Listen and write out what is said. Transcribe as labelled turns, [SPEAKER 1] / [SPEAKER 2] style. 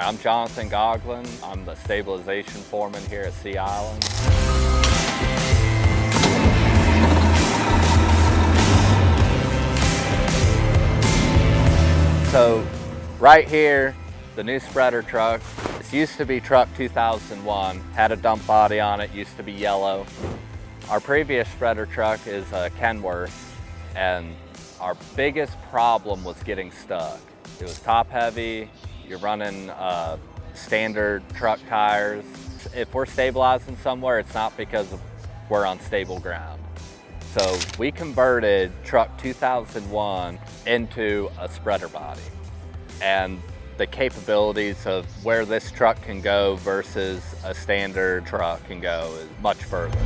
[SPEAKER 1] I'm Jonathan Goglin. I'm the stabilization foreman here at Sea Island. So right here, the new spreader truck. This used to be truck 2001, had a dump body on it, used to be yellow. Our previous spreader truck is a Kenworth, and our biggest problem was getting stuck. It was top heavy, you're running standard truck tires. If we're stabilizing somewhere, it's not because we're on stable ground. So we converted truck 2001 into a spreader body. And the capabilities of where this truck can go versus a standard truck can go is much further.